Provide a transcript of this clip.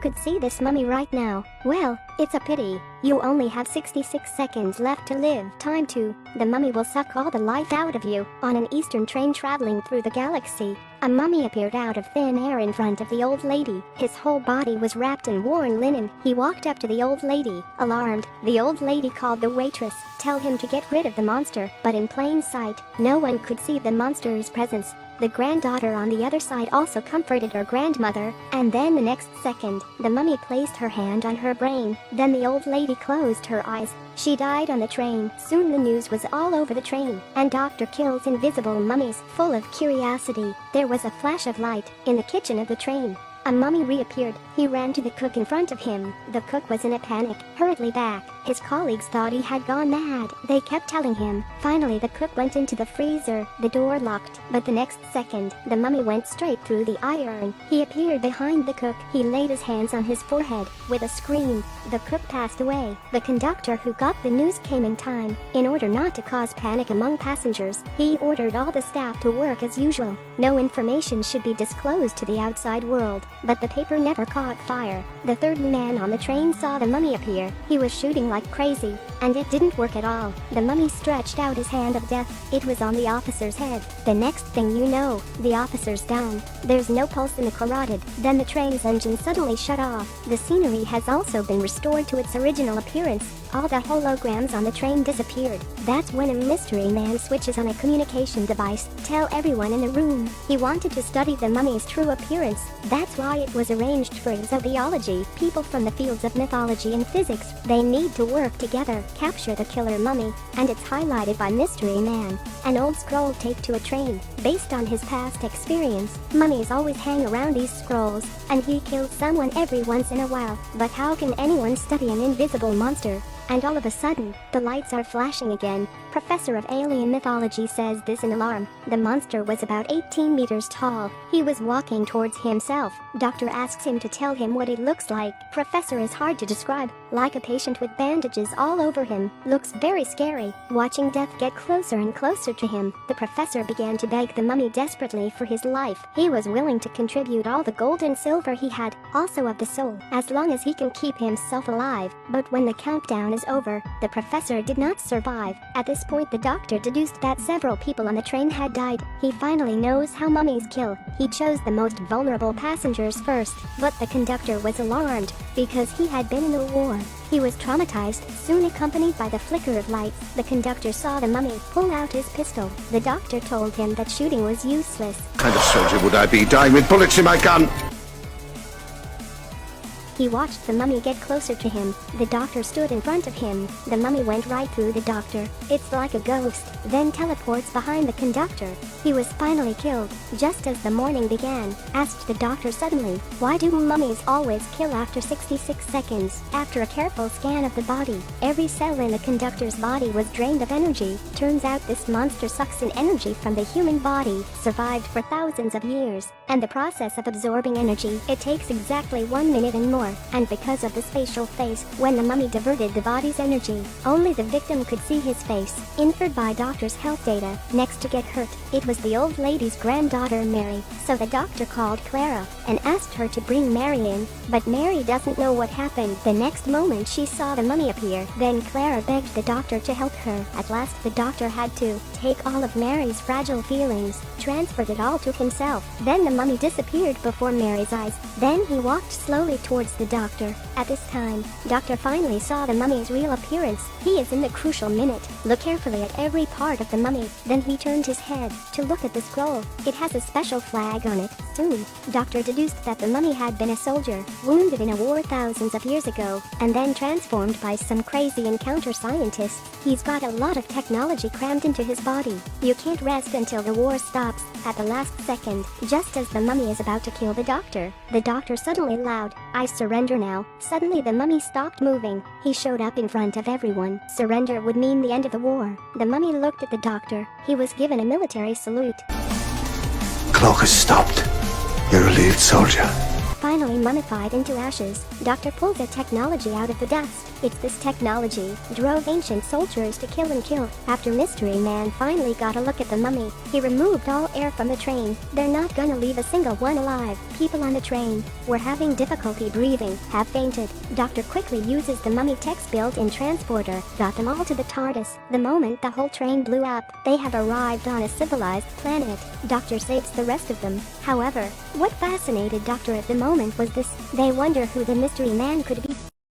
could see this mummy right now. Well, it's a pity. You only have 66 seconds left to live. Time to. The mummy will suck all the life out of you. On an Eastern train traveling through the galaxy, a mummy appeared out of thin air in front of the old lady. His whole body was wrapped in worn linen. He walked up to the old lady. Alarmed, the old lady called the waitress, tell him to get rid of the monster. But in plain sight, no one could see the monster's presence. The granddaughter on the other side also comforted her grandmother, and then the next second, the mummy placed her hand on her brain. Then the old lady closed her eyes. She died on the train. Soon the news was all over the train, and Doctor kills invisible mummies. Full of curiosity, there was a flash of light in the kitchen of the train. A mummy reappeared. He ran to the cook in front of him. The cook was in a panic, hurriedly back. His colleagues thought he had gone mad. They kept telling him. Finally the cook went into the freezer. The door locked, but the next second, the mummy went straight through the iron. He appeared behind the cook. He laid his hands on his forehead. With a scream, the cook passed away. The conductor who got the news came in time. In order not to cause panic among passengers, he ordered all the staff to work as usual. No information should be disclosed to the outside world. But the paper never caught fire. The third man on the train saw the mummy appear. He was shooting like crazy, and it didn't work at all. The mummy stretched out his hand of death. It was on the officer's head. The next thing you know, the officer's down. There's no pulse in the carotid. Then the train's engine suddenly shut off. The scenery has also been restored to its original appearance. All the holograms on the train disappeared. That's when a mystery man switches on a communication device. Tell everyone in the room. He wanted to study the mummy's true appearance. That's why it was arranged for exobiology. People from the fields of mythology and physics. They need to work together, capture the killer mummy, and it's highlighted by Mystery Man, an old scroll taped to a train. Based on his past experience, mummies always hang around these scrolls, and he kills someone every once in a while. But how can anyone study an invisible monster? And all of a sudden, the lights are flashing again. Professor of alien mythology says this in alarm. The monster was about 18 meters tall. He was walking towards himself. Doctor asks him to tell him what it looks like. Professor is hard to describe, like a patient with bandages all over him. Looks very scary. Watching death get closer and closer to him, the professor began to beg the mummy desperately for his life. He was willing to contribute all the gold and silver he had, also of the soul, as long as he can keep himself alive. But when the countdown is over, the professor did not survive. At this point the doctor deduced that several people on the train had died. He finally knows how mummies kill. He chose the most vulnerable passengers first, but the conductor was alarmed because he had been in the war. He was traumatized. Soon accompanied by the flicker of lights, the conductor saw the mummy pull out his pistol. The doctor told him that shooting was useless. What kind of soldier would I be, dying with bullets in my gun? He watched the mummy get closer to him. The doctor stood in front of him. The mummy went right through the doctor. It's like a ghost, then teleports behind the conductor. He was finally killed. Just as the morning began, asked the doctor suddenly, why do mummies always kill after 66 seconds? After a careful scan of the body, every cell in the conductor's body was drained of energy. Turns out this monster sucks in energy from the human body, survived for thousands of years, and the process of absorbing energy, it takes exactly 1 minute and more. And because of the spatial phase, when the mummy diverted the body's energy, only the victim could see his face. Inferred by doctor's health data, next to get hurt, it was the old lady's granddaughter Mary. So the doctor called Clara and asked her to bring Mary in, but Mary doesn't know what happened. The next moment she saw the mummy appear. Then Clara begged the doctor to help her. At last the doctor had to take all of Mary's fragile feelings, transferred it all to himself. Then the mummy disappeared before Mary's eyes. Then he walked slowly towards the doctor. At this time, doctor finally saw the mummy's real appearance. He is in the crucial minute. Look carefully at every part of the mummy. Then he turned his head to look at the scroll. It has a special flag on it. Soon, doctor deduced that the mummy had been a soldier, wounded in a war thousands of years ago, and then transformed by some crazy encounter scientists. He's got a lot of technology crammed into his body. You can't rest until the war stops. At the last second, just as the mummy is about to kill the doctor suddenly loud, I surrender now. Suddenly the mummy stopped moving. He showed up in front of everyone. Surrender would mean the end of the war. The mummy looked at the doctor. He was given a military salute. Clock has stopped. You're relieved, soldier. finally mummified into ashes. Doctor pulls a technology out of the dust. It's this technology drove ancient soldiers to kill and kill. After Mystery Man finally got a look at the mummy, he removed all air from the train. They're not gonna leave a single one alive. People on the train were having difficulty breathing, have fainted. Doctor quickly uses the mummy tech's built-in transporter, got them all to the TARDIS. The moment the whole train blew up, they have arrived on a civilized planet. Doctor saves the rest of them. However, what fascinated Doctor at the moment was this. They wonder who the Mystery Man could be.